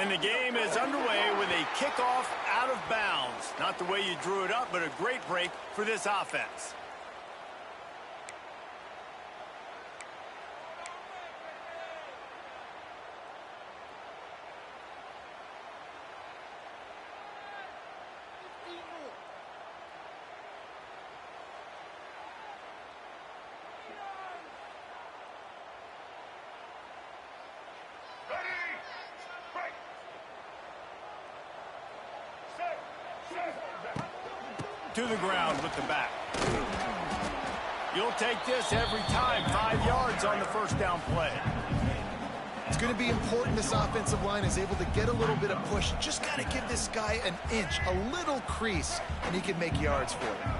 And the game is underway with a kickoff out of bounds. Not the way you drew it up, but a great break for this offense. To the ground with the back. You'll take this every time. 5 yards on the first down play. It's going to be important this offensive line is able to get a little bit of push. Just got to give this guy an inch, a little crease, and he can make yards for you.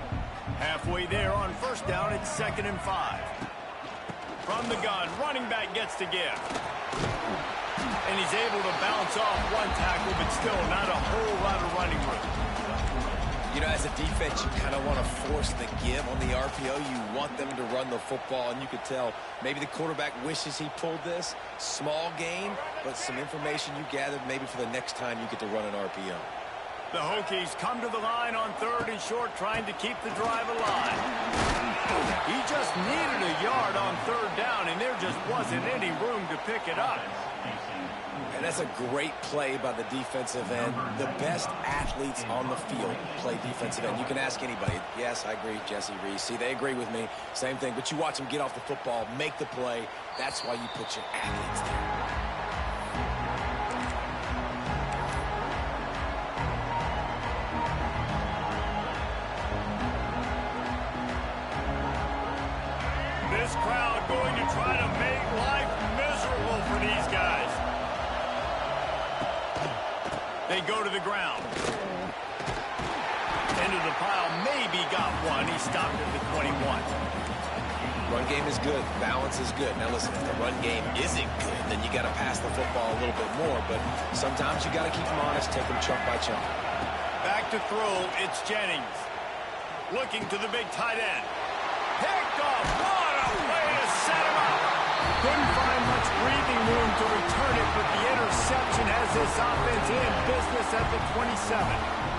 Halfway there on first down, it's 2nd and 5. From the gun, running back gets to give. And he's able to bounce off one tackle, but still not a whole lot of running room. You know, as a defense, you kind of want to force the give on the RPO. You want them to run the football, and you could tell maybe the quarterback wishes he pulled this. Small gain, but some information you gathered maybe for the next time you get to run an RPO. The Hokies come to the line on 3rd and short, trying to keep the drive alive. He just needed a yard on 3rd down, and there just wasn't any room to pick it up. And that's a great play by the defensive end. The best athletes on the field play defensive end. You can ask anybody. Yes, I agree, Jesse Reese. See, they agree with me. Same thing. But you watch them get off the football, make the play. That's why you put your athletes there. This crowd going to try to make life miserable for these guys. They go to the ground. Into the pile, maybe got one. He stopped at the 21. Run game is good. Balance is good. Now listen, if the run game isn't good, then you got to pass the football a little bit more. But sometimes you got to keep them honest, take them chunk by chunk. Back to throw, it's Jennings. Looking to the big tight end. Picked off. What a way to set him up. Couldn't find much breathing room to return it, but the interception has this offense in business at the 27.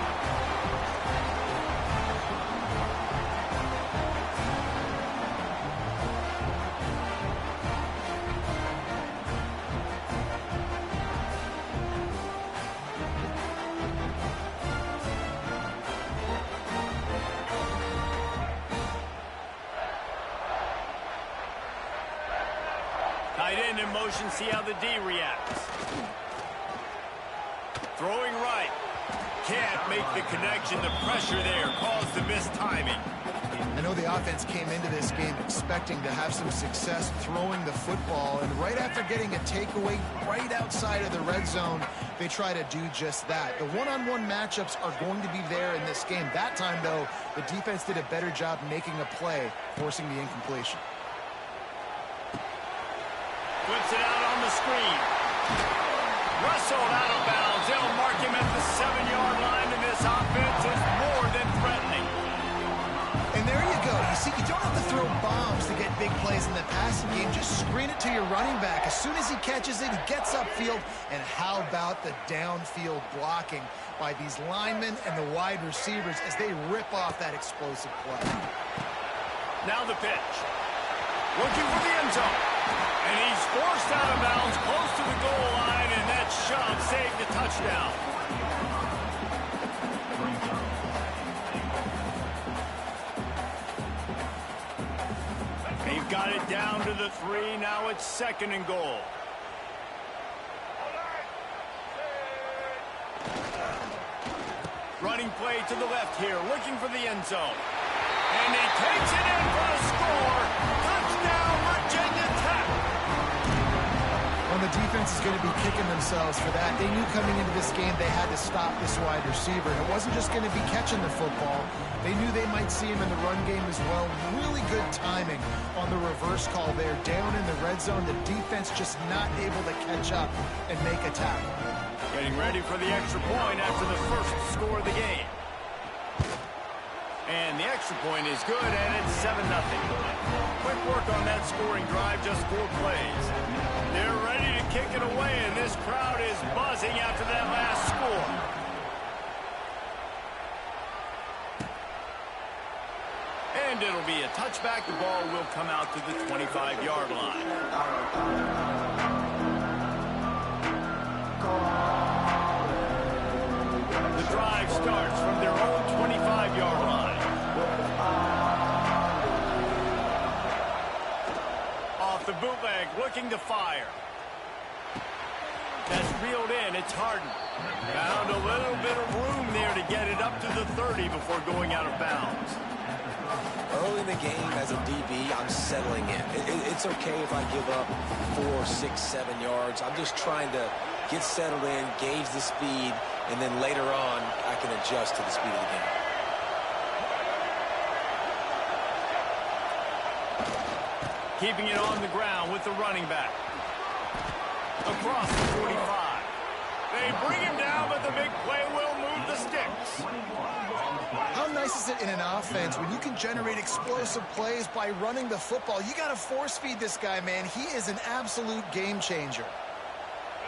Tight end in motion, see how the D reacts. Throwing right. Can't make the connection. The pressure there caused the mistiming. I know the offense came into this game expecting to have some success throwing the football, and right after getting a takeaway right outside of the red zone, they try to do just that. The one-on-one matchups are going to be there in this game. That time, though, the defense did a better job making a play, forcing the incompletion. Puts it out on the screen. Wrestled out of bounds. They'll mark him at the 7-yard line, and this offense is more than threatening. And there you go. You see, you don't have to throw bombs to get big plays in the passing game. Just screen it to your running back. As soon as he catches it, he gets upfield. And how about the downfield blocking by these linemen and the wide receivers as they rip off that explosive play. Now the pitch. Looking for the end zone. And he's forced out of bounds close to the goal line, and that shove saved the touchdown. They've got it down to the 3. Now it's 2nd and goal. Running play to the left here, looking for the end zone. And he takes it in for a score. Touchdown, Virginia Tech. Well, the defense is going to be kicking themselves for that. They knew coming into this game they had to stop this wide receiver. And it wasn't just going to be catching the football. They knew they might see him in the run game as well. Really good timing on the reverse call there. Down in the red zone, the defense just not able to catch up and make a tackle. Getting ready for the extra point after the first score of the game. And the extra point is good, and it's 7-0. Quick work on that scoring drive, just 4 plays. They're ready to kick it away, and this crowd is buzzing after that last score. And it'll be a touchback. The ball will come out to the 25-yard line. The drive starts from their own 25-yard line. Off the bootleg, looking to fire. That's reeled in. It's Harden. Found a little bit of room there to get it up to the 30 before going out of bounds. Early in the game, as a DB, I'm settling in. It's okay if I give up 4, 6, 7 yards. I'm just trying to get settled in, gauge the speed, and then later on, I can adjust to the speed of the game. Keeping it on the ground with the running back. Across the 45. They bring him down, but the big play will move the sticks. How nice is it in an offense when you can generate explosive plays by running the football? You got to force feed this guy, man. He is an absolute game changer.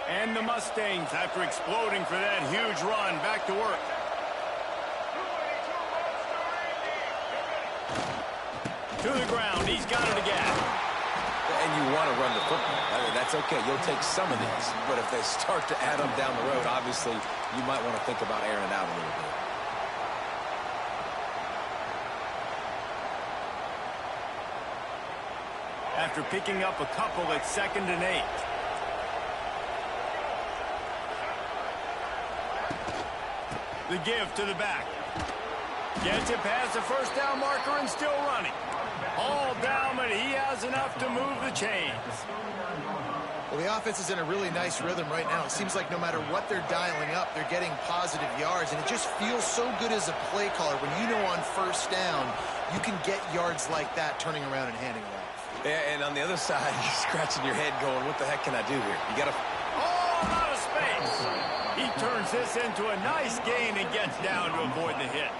And the Mustangs, after exploding for that huge run, back to work. To the ground, he's got it again. And you want to run the football. I mean, that's okay. You'll take some of these. But if they start to add up down the road, obviously, you might want to think about airing it out a little bit. After picking up a couple at 2nd and 8. The give to the back. Gets it past the first down marker and still running. All down, but he has enough to move the chains. Well, the offense is in a really nice rhythm right now. It seems like no matter what they're dialing up, they're getting positive yards, and it just feels so good as a play caller when you know on first down you can get yards like that turning around and handing it off. And on the other side, you're scratching your head going, what the heck can I do here? You got to... Oh, out of space. He turns this into a nice gain and gets down to avoid the hit.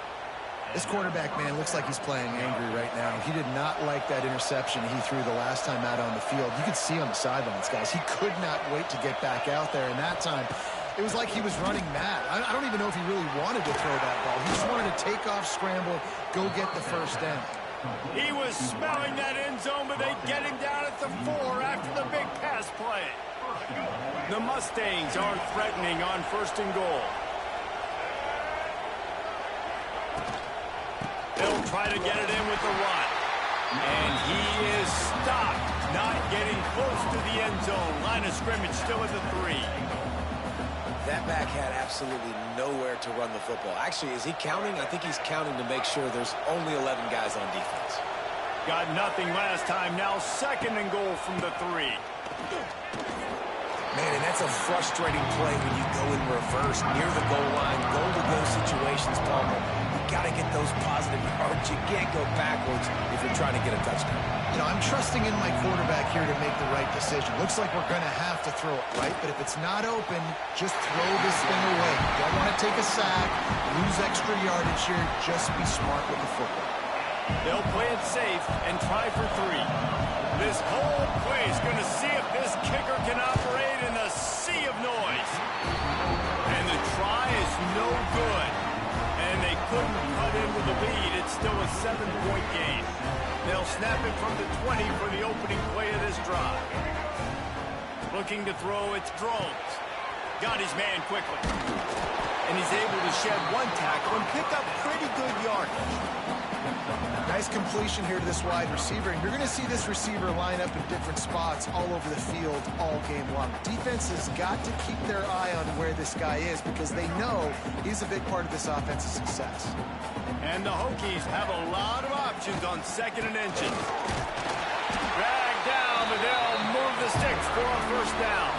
This quarterback, man, looks like he's playing angry right now. He did not like that interception he threw the last time out on the field. You could see on the sidelines, guys. He could not wait to get back out there, and that time it was like he was running mad. I don't even know if he really wanted to throw that ball. He just wanted to take off, scramble, go get the first down. He was smelling that end zone, but they get him down at the 4 after the big pass play. The Mustangs are threatening on 1st and goal. They'll try to get it in with the run. And he is stopped, not getting close to the end zone. Line of scrimmage still at the 3. That back had absolutely nowhere to run the football. Actually, is he counting? I think he's counting to make sure there's only 11 guys on defense. Got nothing last time. Now 2nd and goal from the 3. Man, and that's a frustrating play when you go in reverse near the goal line, goal-to-go situations, Palmer. You got to get those positive yards. You can't go backwards if you're trying to get a touchdown. You know, I'm trusting in my quarterback here to make the right decision. Looks like we're going to have to throw it, right? But if it's not open, just throw this thing away. You don't want to take a sack, lose extra yardage here. Just be smart with the football. They'll play it safe and try for 3. This whole play is going to see if this kicker can operate in the sea of noise. And the try is no good. And they couldn't cut in with the lead. It's still a 7-point game. They'll snap it from the 20 for the opening play of this drive. Looking to throw, it's Drones. Got his man quickly. And he's able to shed 1 tackle and pick up pretty good yardage. Nice completion here to this wide receiver, and you're going to see this receiver line up in different spots all over the field all game long. Defense has got to keep their eye on where this guy is because they know he's a big part of this offense's success. And the Hokies have a lot of options on 2nd and inches. Drag down, but they'll move the sticks for a first down.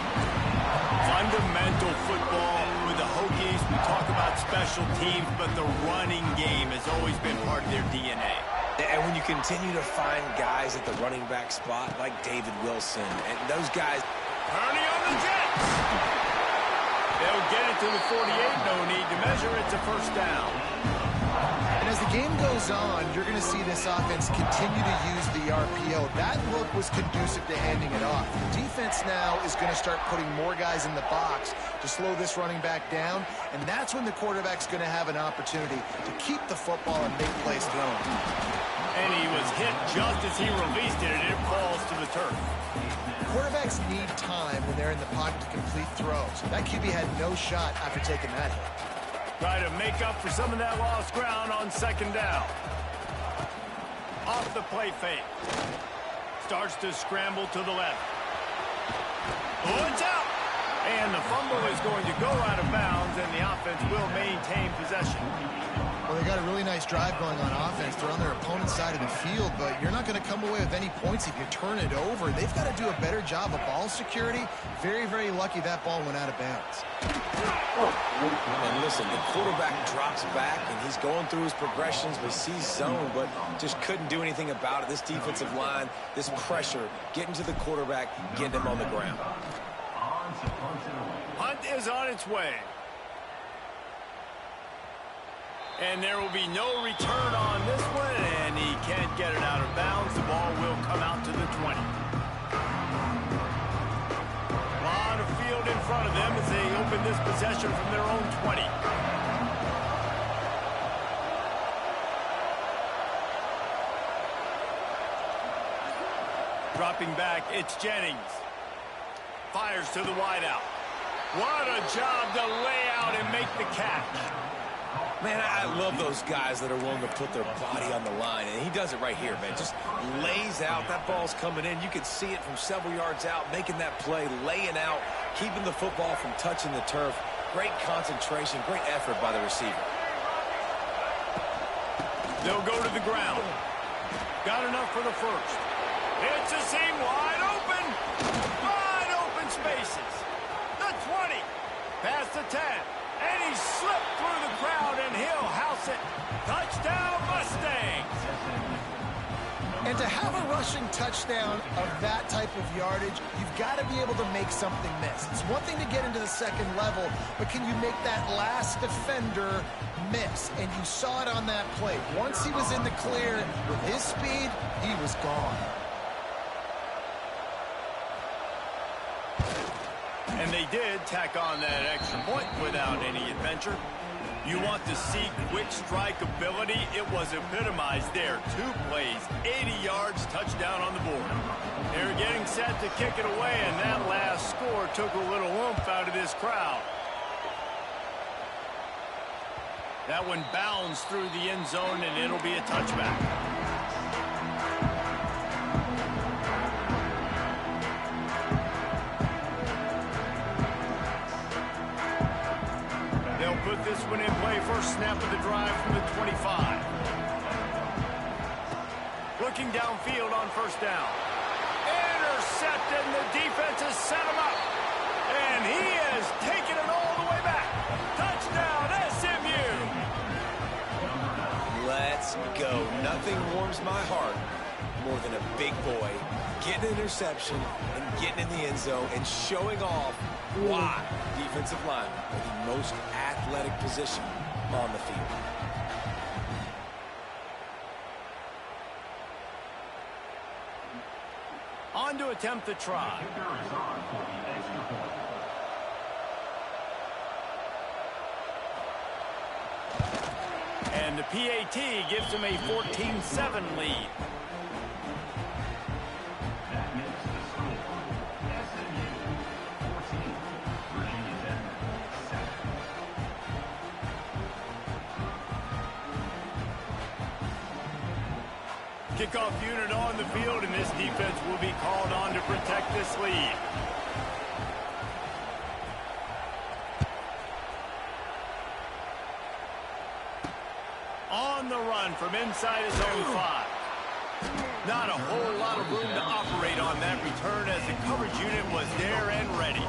Fundamental football with the Hokies. We talk about special teams, but the running game has always been part of their DNA. And when you continue to find guys at the running back spot like David Wilson and those guys. Purdy on the Jets. They'll get it to the 48. No need to measure. It's a first down. And as the game goes on, you're going to see this offense continue to use the RPO. That look was conducive to handing it off. The defense now is going to start putting more guys in the box to slow this running back down, and that's when the quarterback's going to have an opportunity to keep the football and make plays thrown. And he was hit just as he released it, and it falls to the turf. Quarterbacks need time when they're in the pocket to complete throws. That QB had no shot after taking that hit. Try to make up for some of that lost ground on second down. Off the play fake. Starts to scramble to the left. Oh, it's out! And the fumble is going to go out of bounds, and the offense will maintain possession. Well, they got a really nice drive going on offense. They're on their opponent's side of the field, but you're not going to come away with any points if you turn it over. They've got to do a better job of ball security. Very, very lucky that ball went out of bounds. And listen, the quarterback drops back, and he's going through his progressions, but sees zone, but just couldn't do anything about it. This defensive line, this pressure, getting to the quarterback, getting him on the ground. Hunt is on its way. And there will be no return on this one, and he can't get it out of bounds. The ball will come out to the 20. A lot of field in front of them as they open this possession from their own 20. Dropping back, it's Jennings. Fires to the wideout. What a job to lay out and make the catch. Man, I love those guys that are willing to put their body on the line, and he does it right here, man. Just lays out. That ball's coming in. You can see it from several yards out, making that play, laying out, keeping the football from touching the turf. Great concentration, great effort by the receiver. They'll go to the ground. Got enough for the first. It's a seam wide open. Wide open spaces. The 20. Past the 10. And he slipped through the crowd, and he'll house it. Touchdown, Mustangs! And to have a rushing touchdown of that type of yardage, you've got to be able to make something miss. It's one thing to get into the second level, but can you make that last defender miss? And you saw it on that play. Once he was in the clear, with his speed, he was gone. And they did tack on that extra point without any adventure. You want to see quick strike ability? It was epitomized there. 2 plays, 80 yards, touchdown on the board. They're getting set to kick it away, and that last score took a little oomph out of this crowd. That one bounds through the end zone, and it'll be a touchback. They'll put this one in play. First snap of the drive from the 25. Looking downfield on first down. Intercepted, and the defense has set him up. And he has taken it all the way back. Touchdown, SMU! Let's go. Nothing warms my heart more than a big boy getting an interception and getting in the end zone and showing off why defensive linemen are the most athletic position on the field. On to attempt the try. And the PAT gives him a 14-7 lead. Kickoff unit on the field, and this defense will be called on to protect this lead. On the run from inside his own 5. Not a whole lot of room to operate on that return as the coverage unit was there and ready.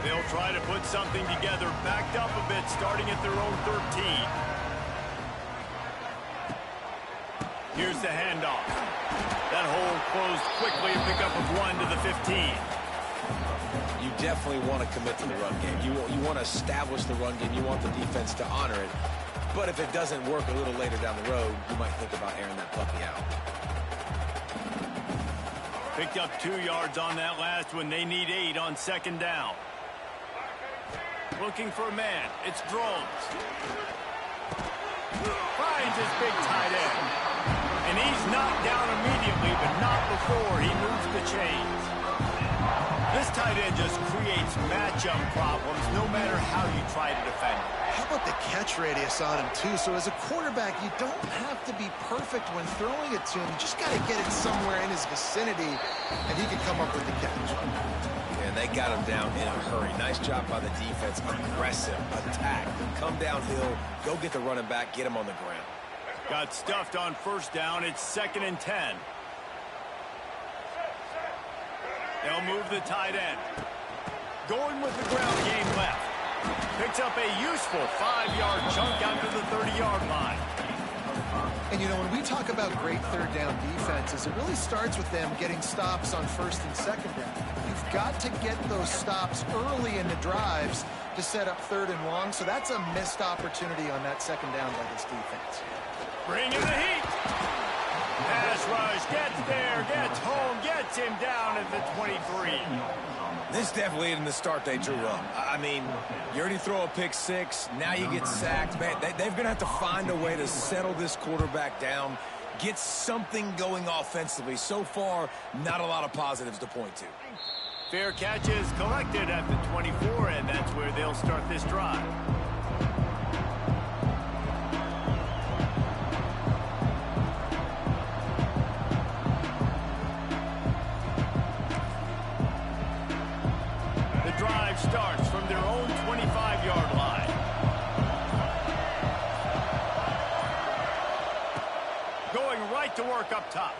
They'll try to put something together, backed up a bit, starting at their own 13. Here's the handoff. That hole closed quickly, a pickup of 1 to the 15. You definitely want to commit to the run game. You want to establish the run game. You want the defense to honor it. But if it doesn't work a little later down the road, you might think about airing that puppy out. Picked up 2 yards on that last one. They need 8 on second down. Looking for a man. It's Drones. Finds his big tight end. And he's knocked down immediately, but not before he moves the chains. This tight end just creates matchup problems no matter how you try to defend him. How about the catch radius on him, too? So as a quarterback, you don't have to be perfect when throwing it to him. You just got to get it somewhere in his vicinity, and he can come up with the catch. And they got him down in a hurry. Nice job by the defense. Aggressive, attack, come downhill, go get the running back, get him on the ground. Got stuffed on first down. It's 2nd and 10. They'll move the tight end. Going with the ground game left. Picks up a useful 5-yard chunk out to the 30-yard line. And, you know, when we talk about great third down defenses, it really starts with them getting stops on first and second down. You've got to get those stops early in the drives to set up 3rd and long, so that's a missed opportunity on that second down by this defense. Bring in the heat. Pass rush, gets there, gets home, gets him down at the 23. This definitely isn't the start they drew up. I mean, you already throw a pick 6, now you get sacked. Man, they're going to have to find a way to settle this quarterback down, get something going offensively. So far, not a lot of positives to point to. Fair catches collected at the 24, and that's where they'll start this drive. Starts from their own 25-yard line. Going right to work up top.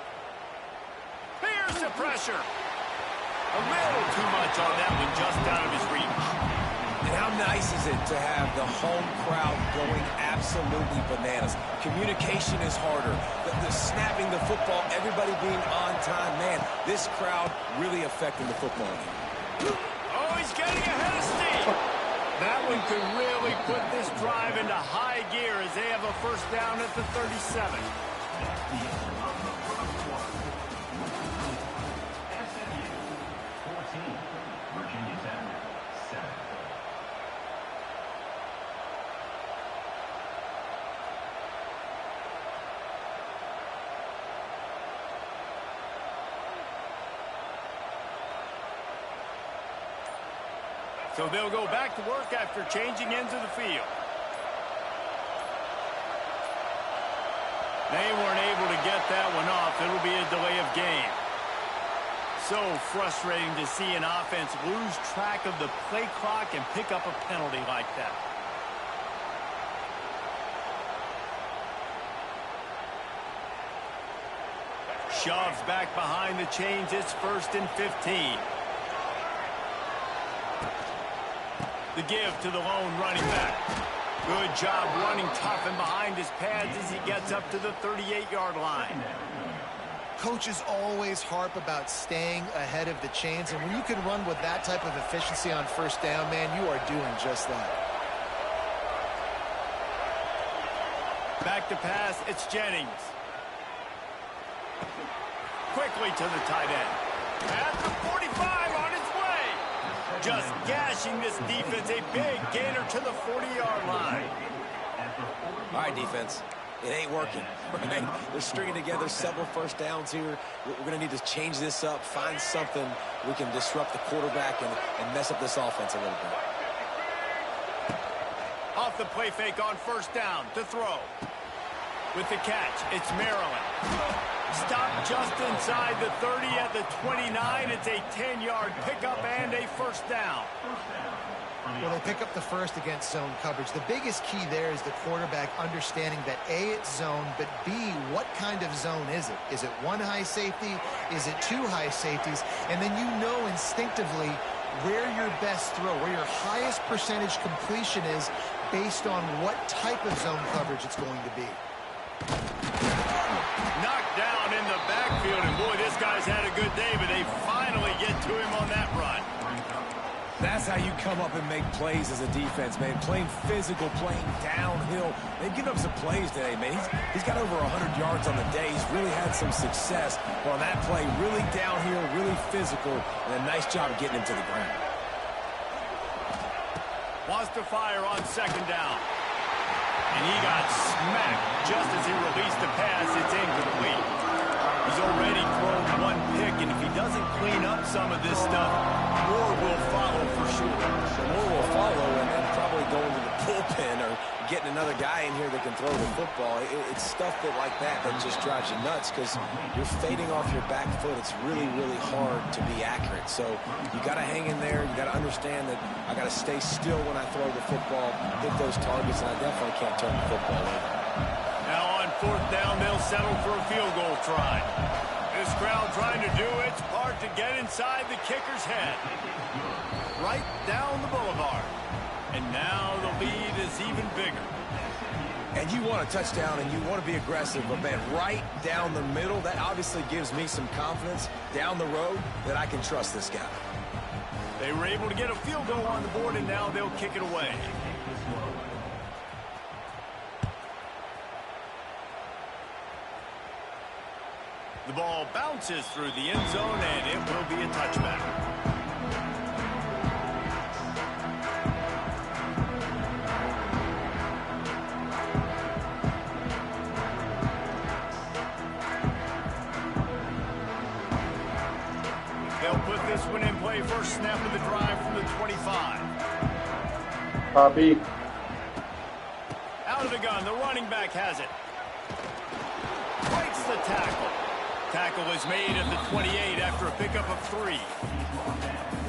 Here's the pressure. A little too much on that one, just out of his reach. And how nice is it to have the home crowd going absolutely bananas? Communication is harder. The snapping the football, everybody being on time. Man, this crowd really affecting the football game. He's getting ahead of steam. That one could really put this drive into high gear as they have a first down at the 37. So they'll go back to work after changing ends of the field. They weren't able to get that one off. It'll be a delay of game. So frustrating to see an offense lose track of the play clock and pick up a penalty like that. Shoves back behind the chains. It's 1st and 15. The give to the lone running back. Good job running tough and behind his pads as he gets up to the 38-yard line. Coaches always harp about staying ahead of the chains, and when you can run with that type of efficiency on first down, man, you are doing just that. Back to pass, it's Jennings. Quickly to the tight end. At the 45 on his way. Just gashing this defense, a big gainer to the 40-yard line. All right, defense. It ain't working. Right? They're stringing together several first downs here. We're going to need to change this up, find something we can disrupt the quarterback and mess up this offense a little bit. Off the play fake on first down to throw. With the catch, it's Maryland. Stopped just inside the 30 at the 29. It's a 10-yard pickup and a first down. Well, they pick up the first against zone coverage. The biggest key there is the quarterback understanding that A, it's zone, but B, what kind of zone is it? Is it one high safety? Is it two high safeties? And then you know instinctively where your best throw, where your highest percentage completion is based on what type of zone coverage it's going to be. Knocked down in the backfield, and boy, this guy's had a good day, but they finally get to him on that run. That's how you come up and make plays as a defense, man. Playing physical, playing downhill. They've given up some plays today, man. He's got over 100 yards on the day. He's really had some success. But on that play, really downhill, really physical, and a nice job of getting him to the ground. Wants to fire on second down. And he got smacked just as he released the pass. It's incomplete. He's already thrown one pick, and if he doesn't clean up some of this stuff, more will follow for sure. So more will follow, and then probably going to the bullpen or getting another guy in here that can throw the football. It's stuff like that just drives you nuts because you're fading off your back foot. It's really, really hard to be accurate. So you got to hang in there. You got to understand that I got to stay still when I throw the football, hit those targets, and I definitely can't turn the football over. Now on fourth down, they'll settle for a field goal try. This crowd trying to do its part to get inside the kicker's head. Right down the boulevard. And now the lead is even bigger. And you want a touchdown and you want to be aggressive, but man, right down the middle, that obviously gives me some confidence down the road that I can trust this guy. They were able to get a field goal on the board, and now they'll kick it away. The ball bounces through the end zone, and it will be a touchback. They'll put this one in play. First snap of the drive from the 25. Copy. Out of the gun, the running back has it. Breaks the tackle. Tackle is made at the 28 after a pickup of 3.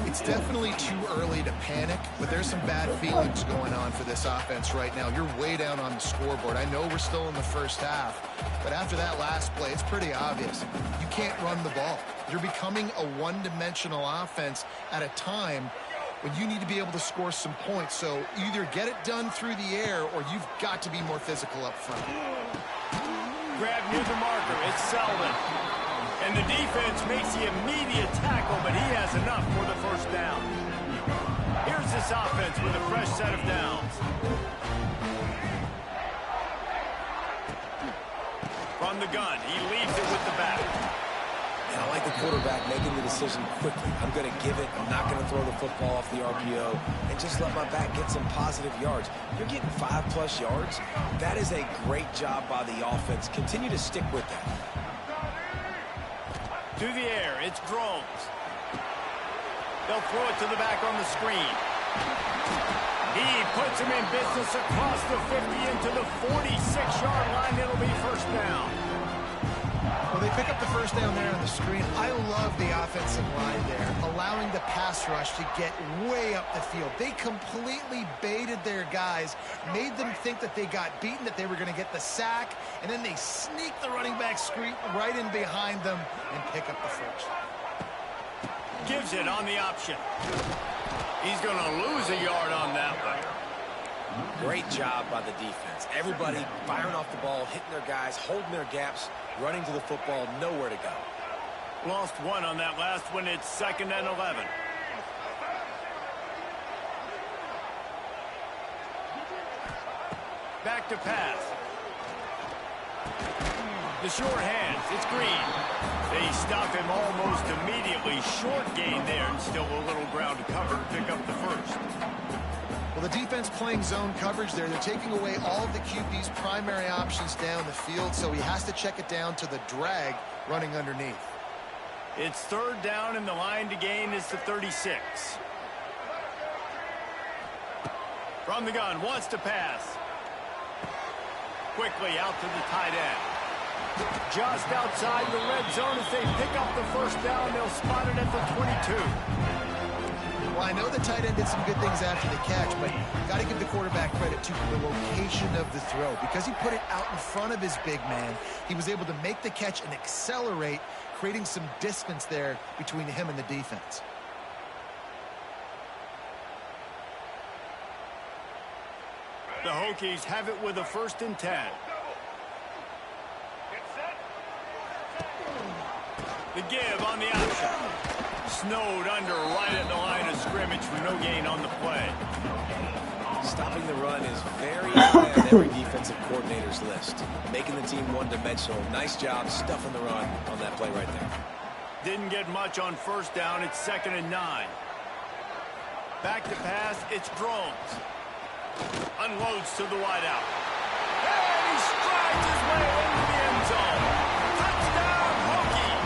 It's definitely too early to panic, but there's some bad feelings going on for this offense right now. You're way down on the scoreboard. I know we're still in the first half, but after that last play, it's pretty obvious. You can't run the ball. You're becoming a one-dimensional offense at a time when you need to be able to score some points. So either get it done through the air or you've got to be more physical up front. Grab near the marker. It's Selden. And the defense makes the immediate tackle, but he has enough for the first down. Here's this offense with a fresh set of downs. From the gun, he leaves it with the back. And I like the quarterback making the decision quickly. I'm going to give it. I'm not going to throw the football off the RPO and just let my back get some positive yards. You're getting 5+ yards. That is a great job by the offense. Continue to stick with that. To the air, it's Drones. They'll throw it to the back on the screen. He puts him in business across the 50 into the 46-yard line. It'll be first down. Well, they pick up the first down there on the screen. I love the offensive line there, allowing the pass rush to get way up the field. They completely baited their guys, made them think that they got beaten, that they were going to get the sack, and then they sneak the running back screen right in behind them and pick up the first. Gives it on the option. He's going to lose a yard on that one. Great job by the defense. Everybody firing off the ball, hitting their guys, holding their gaps, running to the football, nowhere to go. Lost one on that last one. It's 2nd and 11. Back to pass. The short hands. It's Green. They stop him almost immediately. Short gain there, and still a little ground to cover to pick up the first. Well, the defense playing zone coverage there. They're taking away all of the QB's primary options down the field, so he has to check it down to the drag running underneath. It's 3rd down, and the line to gain is the 36. From the gun, wants to pass. Quickly out to the tight end. Just outside the red zone as they pick up the first down. They'll spot it at the 22. Well, I know the tight end did some good things after the catch, but got to give the quarterback credit to the location of the throw. Because he put it out in front of his big man, he was able to make the catch and accelerate, creating some distance there between him and the defense. The Hokies have it with a 1st and 10. The give on the option. Snowed under right at the line of scrimmage for no gain on the play. Stopping the run is very high on every defensive coordinator's list. Making the team one-dimensional. Nice job stuffing the run on that play right there. Didn't get much on first down. It's 2nd and 9. Back to pass. It's Drones. Unloads to the wideout. And he strides his way into the end zone. Touchdown, Hokies!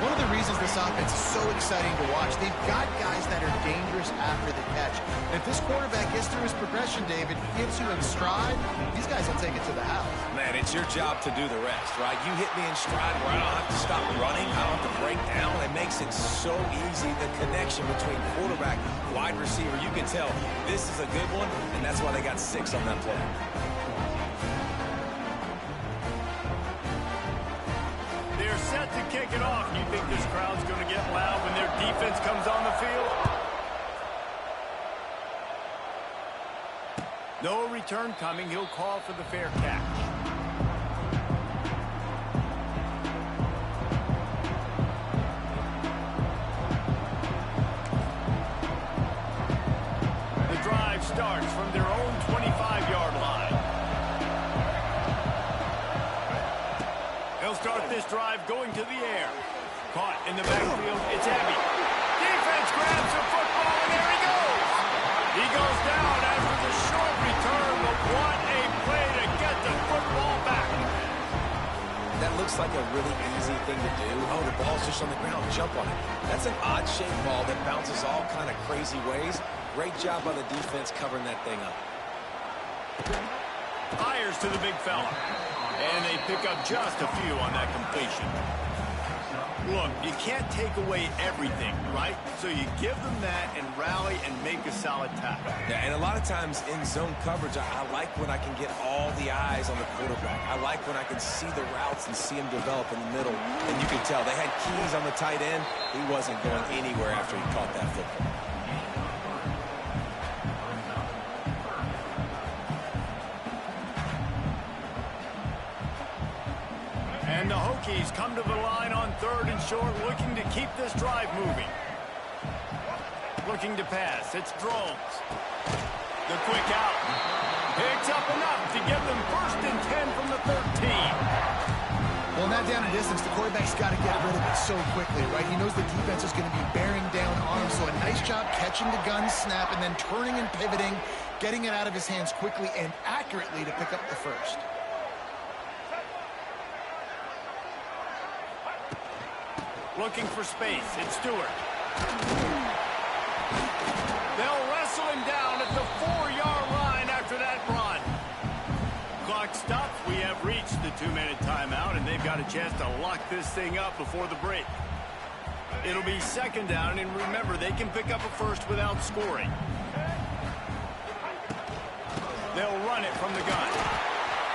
One of the reasons this offense is so exciting to watch, they've got guys that are dangerous after the catch. And if this quarterback gets through his progression, David, gets you in stride, these guys will take it to the house. Man, it's your job to do the rest, right? You hit me in stride where I don't have to stop running. I don't have to break down. It makes it so easy, the connection between quarterback, wide receiver. You can tell this is a good one, and that's why they got 6 on that play. They're set to kick it off. You think this crowd's going to get loud when their defense comes on the field? No return coming. He'll call for the fair catch. The drive starts from their own 25-yard line. They'll start this drive going to the air. Caught in the backfield. It's Abbey. Defense grabs the football, and there he goes. He goes down after the short return, but what a play to get the football back. That looks like a really easy thing to do. Oh, the ball's just on the ground. Jump on it. That's an odd-shaped ball that bounces all kind of crazy ways. Great job by the defense covering that thing up. Fires to the big fella. And they pick up just a few on that completion. Look, you can't take away everything, right? So you give them that and rally and make a solid tackle. Yeah, and a lot of times in zone coverage, I like when I can get all the eyes on the quarterback. I like when I can see the routes and see him develop in the middle. And you can tell they had keys on the tight end. He wasn't going anywhere after he caught that football. And the Hokies come to the line on 3rd and short, looking to keep this drive moving. Looking to pass. It's Drones. The quick out. Picks up enough to give them 1st and 10 from the 13. Well, not down in distance, the quarterback's got to get rid of it so quickly, right? He knows the defense is going to be bearing down on him, so a nice job catching the gun snap and then turning and pivoting, getting it out of his hands quickly and accurately to pick up the 1st. Looking for space. It's Stewart. They'll wrestle him down at the 4-yard line after that run. Clock stops. We have reached the 2-minute timeout, and they've got a chance to lock this thing up before the break. It'll be 2nd down, and remember, they can pick up a 1st without scoring. They'll run it from the gun.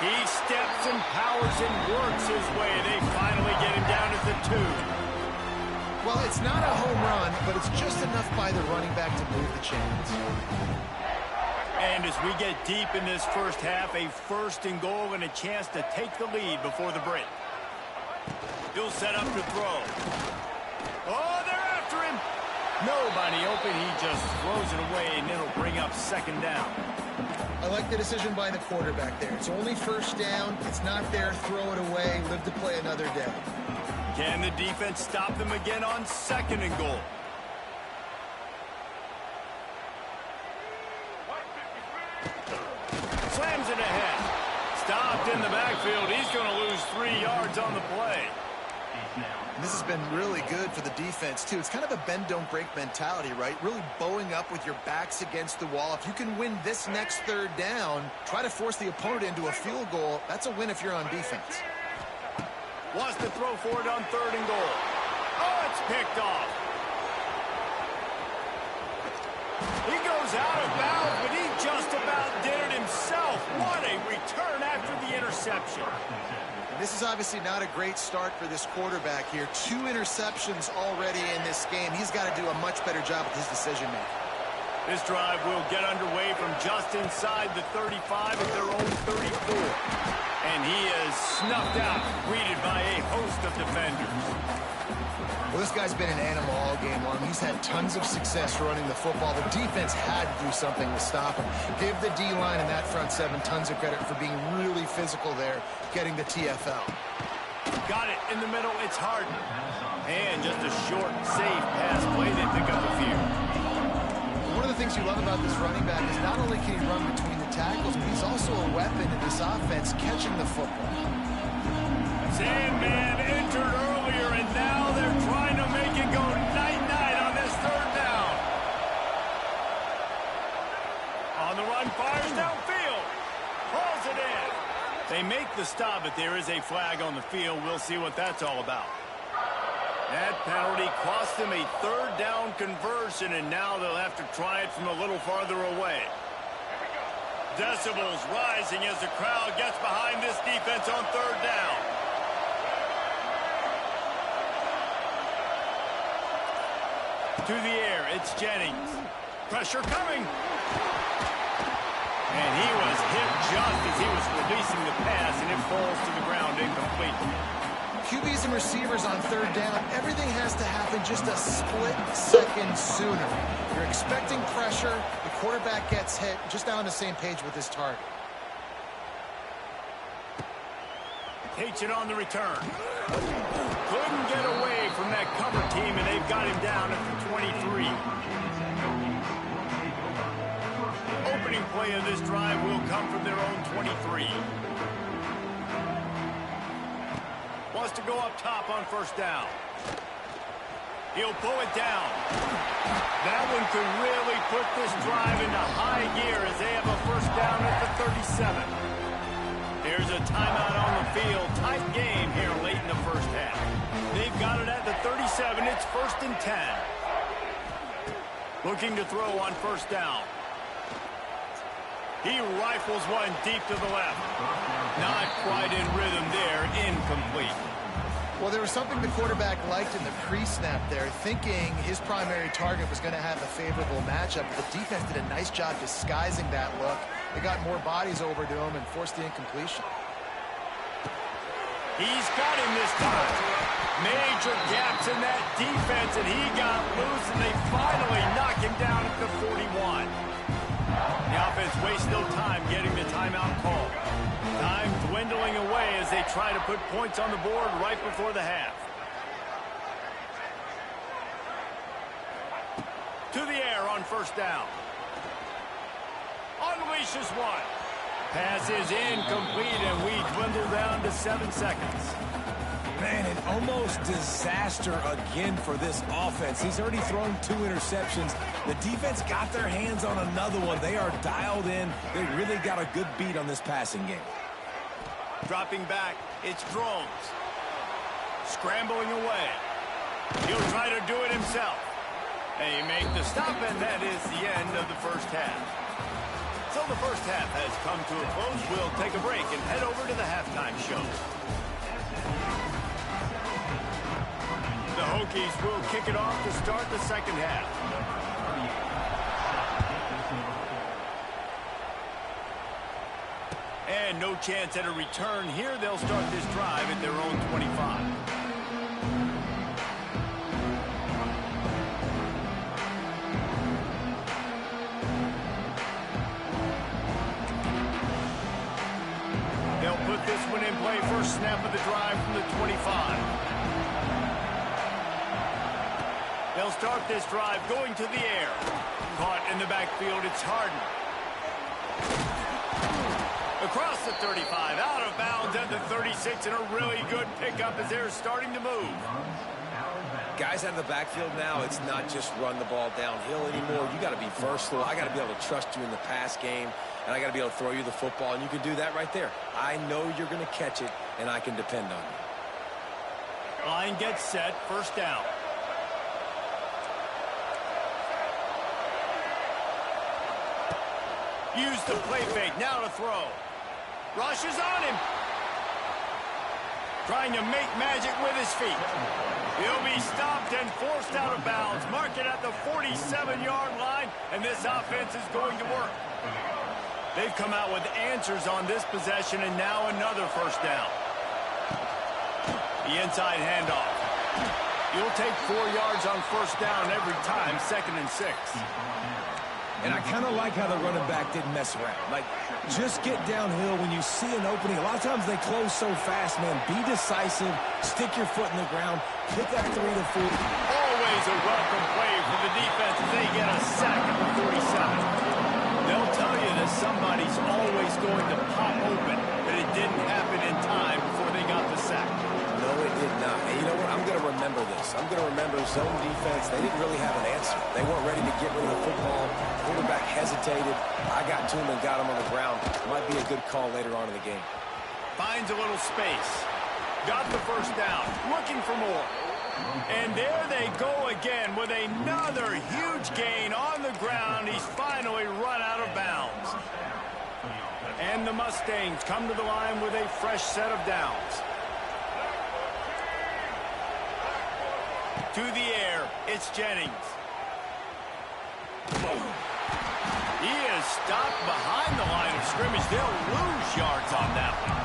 He steps and powers and works his way. They finally get him down at the 2. Well, it's not a home run, but it's just enough by the running back to move the chains. And as we get deep in this first half, a 1st and goal and a chance to take the lead before the break. He'll set up to throw. Oh, they're after him. Nobody open. He just throws it away, and it'll bring up 2nd down. I like the decision by the quarterback there. It's only 1st down. It's not there. Throw it away. Live to play another day. Can the defense stop them again on 2nd and goal? Slams it ahead. Stopped in the backfield. He's going to lose 3 yards on the play. And this has been really good for the defense, too. It's kind of a bend-don't-break mentality, right? Really bowing up with your backs against the wall. If you can win this next 3rd down, try to force the opponent into a field goal. That's a win if you're on defense. Wants to throw for it on 3rd and goal. Oh, it's picked off. He goes out of bounds, but he just about did it himself. What a return after the interception. This is obviously not a great start for this quarterback here. 2 interceptions already in this game. He's got to do a much better job with his decision-making. This drive will get underway from just inside the 35 at their own 34. And he is snuffed out, greeted by a host of defenders. Well, this guy's been an animal all game long. He's had tons of success running the football. The defense had to do something to stop him. Give the D-line and that front seven tons of credit for being really physical there, getting the TFL. Got it in the middle. It's Harden. And just a short, safe pass play. They pick up a few. One of the things you love about this running back is not only can he run between the tackles, but he's also a weapon in this offense catching the football. Sandman entered earlier, and now they're trying to make it go night-night on this third down. On the run, fires downfield. Pulls it in. They make the stop, but there is a flag on the field. We'll see what that's all about. That penalty cost them a third down conversion, and now they'll have to try it from a little farther away. Decibels rising as the crowd gets behind this defense on third down. To the air, it's Jennings. Pressure coming. And he was hit just as he was releasing the pass, and it falls to the ground incomplete. QBs and receivers on third down, everything has to happen just a split second sooner. You're expecting pressure, the quarterback gets hit, just now on the same page with his target. Takes it on the return. Couldn't get away from that cover team, and they've got him down at the 23. Opening play of this drive will come from their own 23. Wants to go up top on first down. He'll pull it down. That one could really put this drive into high gear as they have a first down at the 37. There's a timeout on the field. Tight game here late in the first half. They've got it at the 37. It's 1st and 10. Looking to throw on first down. He rifles one deep to the left. Not quite in rhythm there. Incomplete. Well, there was something the quarterback liked in the pre-snap there, thinking his primary target was going to have a favorable matchup. But the defense did a nice job disguising that look. They got more bodies over to him and forced the incompletion. He's got him this time. Major gaps in that defense, and he got loose, and they finally knock him down at the 41. The offense wastes no time getting the timeout call. Time dwindling away as they try to put points on the board right before the half. To the air on first down. Unleashes one. Pass is incomplete, and we dwindle down to 7 seconds. Man, an almost disaster again for this offense. He's already thrown 2 interceptions. The defense got their hands on another one. They are dialed in. They really got a good beat on this passing game. Dropping back, it's Drones. Scrambling away. He'll try to do it himself. They make the stop, and that is the end of the first half. So the first half has come to a close. We'll take a break and head over to the halftime show. The Hokies will kick it off to start the second half. And no chance at a return here. They'll start this drive at their own 25. They'll put this one in play. First snap of the drive from the 25. They'll start this drive going to the air. Caught in the backfield, it's Harden. Across the 35, out of bounds at the 36, and a really good pickup as they're starting to move. Guys out of the backfield now, it's not just run the ball downhill anymore. You got to be versatile. I got to be able to trust you in the pass game, and I got to be able to throw you the football, and you can do that right there. I know you're going to catch it, and I can depend on you. Line gets set, first down. Use the play fake, now to throw. Rushes on him. Trying to make magic with his feet. He'll be stopped and forced out of bounds. Mark it at the 47-yard line, and this offense is going to work. They've come out with answers on this possession, and now another first down. The inside handoff. You'll take 4 yards on first down every time, 2nd and 6. And I kind of like how the running back didn't mess around. Like, just get downhill when you see an opening. A lot of times they close so fast, man. Be decisive. Stick your foot in the ground. Hit that 3 to 4. Always a welcome play for the defense as they get a sack at the 47. They'll tell you that somebody's always going to pop open, but it didn't happen in time before they got the sack. No, it did not. And you know what? I'm going to remember this. I'm going to remember zone defense. They didn't really have an answer. They weren't ready to get rid of the football. Quarterback hesitated. I got to him and got him on the ground. Might be a good call later on in the game. Finds a little space. Got the first down. Looking for more. And there they go again with another huge gain on the ground. He's finally run out of bounds. And the Mustangs come to the line with a fresh set of downs. To the air, it's Jennings. He is stopped behind the line of scrimmage. They'll lose yards on that one.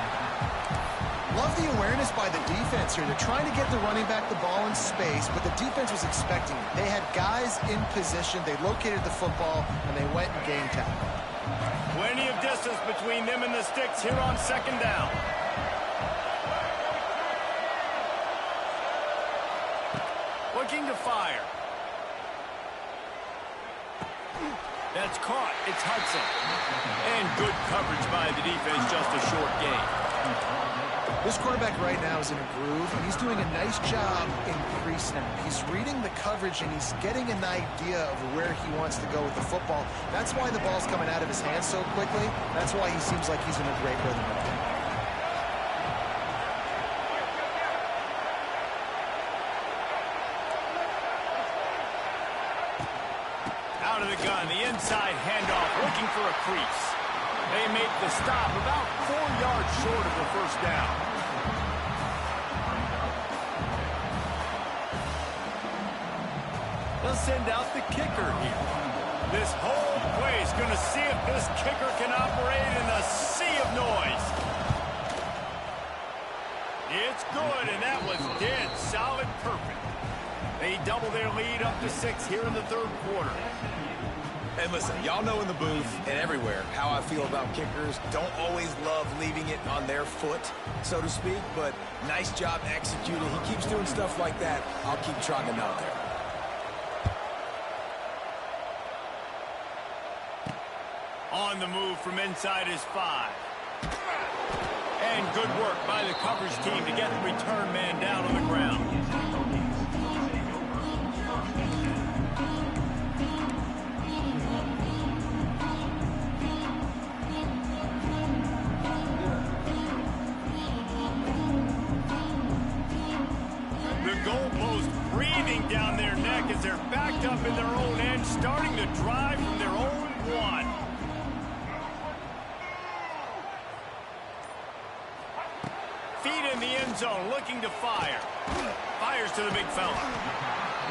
Love the awareness by the defense here. They're trying to get the running back the ball in space, but the defense was expecting it. They had guys in position. They located the football, and they went and game tackle. Plenty of distance between them and the sticks here on 2nd down. Looking to fire. That's caught. It's Hudson. And good coverage by the defense, just a short gain. This quarterback right now is in a groove, and he's doing a nice job in pre-snap. He's reading the coverage, and he's getting an idea of where he wants to go with the football. That's why the ball's coming out of his hands so quickly. That's why he seems like he's in a great rhythm. Out of the gun, the inside handoff, looking for a crease. They make the stop about 4 yards short of the first down. They'll send out the kicker here. This whole play is going to see if this kicker can operate in a sea of noise. It's good, and that was dead solid perfect. They double their lead up to 6 here in the 3rd quarter. And listen, y'all know in the booth and everywhere how I feel about kickers. Don't always love leaving it on their foot, so to speak, but nice job executing. He keeps doing stuff like that. I'll keep trotting him out there. On the move from inside his 5. And good work by the coverage team to get the return man down on the ground. Breathing down their neck as they're backed up in their own end, starting to drive from their own 1. Feet in the end zone, looking to fire. Fires to the big fella.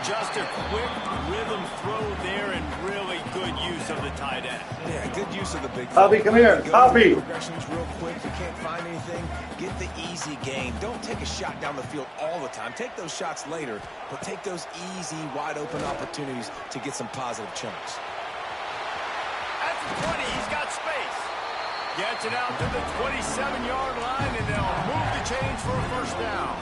Just a quick rhythm throw there and really good use of the tight end. Yeah, good use of the big fella. Bobby, come here. Bobby. Progressions real quick. You can't find anything. Get the easy gain. Don't take a shot down the field all the time. Take those shots later, but take those easy, wide open opportunities to get some positive chunks. At the 20, he's got space. Gets it out to the 27-yard line, and they'll move the chains for a first down.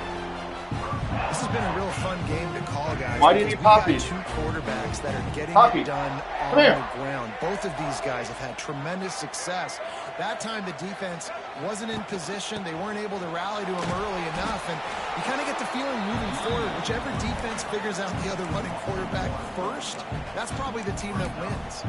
This has been a real fun game to call, guys. Why do you need Poppy? 2 quarterbacks that are getting Poppy, it done on come here. the ground. Both of these guys have had tremendous success. That time the defense wasn't in position. They weren't able to rally to him early enough. And you kind of get the feeling moving forward, whichever defense figures out the other running quarterback first, that's probably the team that wins.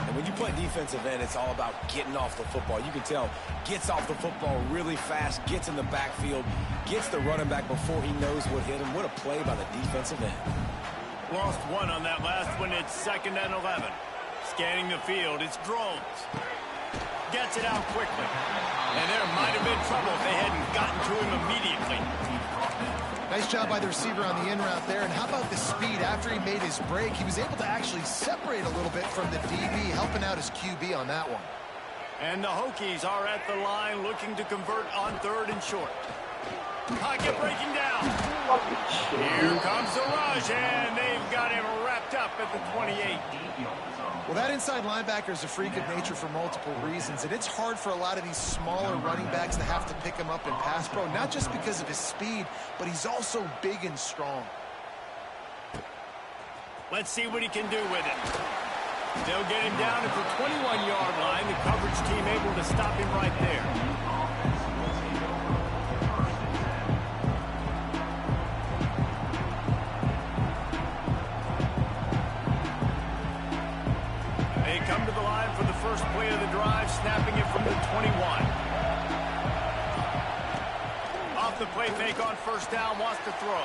And when you play defensive end, it's all about getting off the football. You can tell, gets off the football really fast, gets in the backfield, gets the running back before he knows what hit him. What a play by the defensive end. Lost 1 on that last one. It's 2nd and 11. Scanning the field, it's Drones. Gets it out quickly. And there might have been trouble if they hadn't gotten to him immediately. Nice job by the receiver on the in route there. And how about the speed? After he made his break, he was able to actually separate a little bit from the DB, helping out his QB on that one. And the Hokies are at the line looking to convert on 3rd and short. Pocket breaking down. Here comes the rush, and they've got him wrapped up at the 28. Well, that inside linebacker is a freak of nature for multiple reasons, and it's hard for a lot of these smaller running backs to have to pick him up in pass pro, not just because of his speed, but he's also big and strong. Let's see what he can do with it. They'll get him down at the 21-yard line. The coverage team able to stop him right there. They come to the line for the first play of the drive, snapping it from the 21. Off the play fake on 1st down, wants to throw.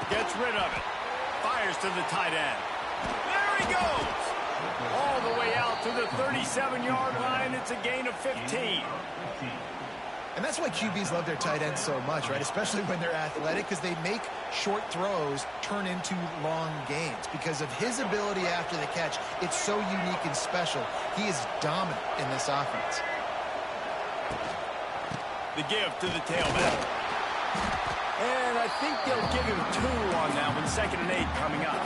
Gets rid of it. Fires to the tight end. There he goes! All the way out to the 37-yard line. It's a gain of 15. And that's why QBs love their tight ends so much, right? Especially when they're athletic, because they make short throws turn into long gains. Because of his ability after the catch, it's so unique and special. He is dominant in this offense. The give to the tailback. And I think they'll give him 2 on that one. 2nd and 8 coming up.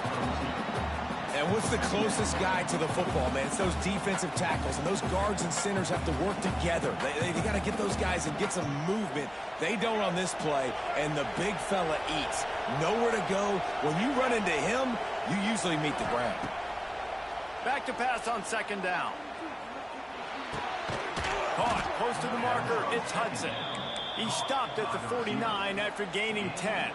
And what's the closest guy to the football, man? It's those defensive tackles, and those guards and centers have to work together. They got to get those guys and get some movement. They don't on this play, and the big fella eats. Nowhere to go. When you run into him, you usually meet the ground. Back to pass on 2nd down. Caught close to the marker. It's Hudson. He stopped at the 49 after gaining 10.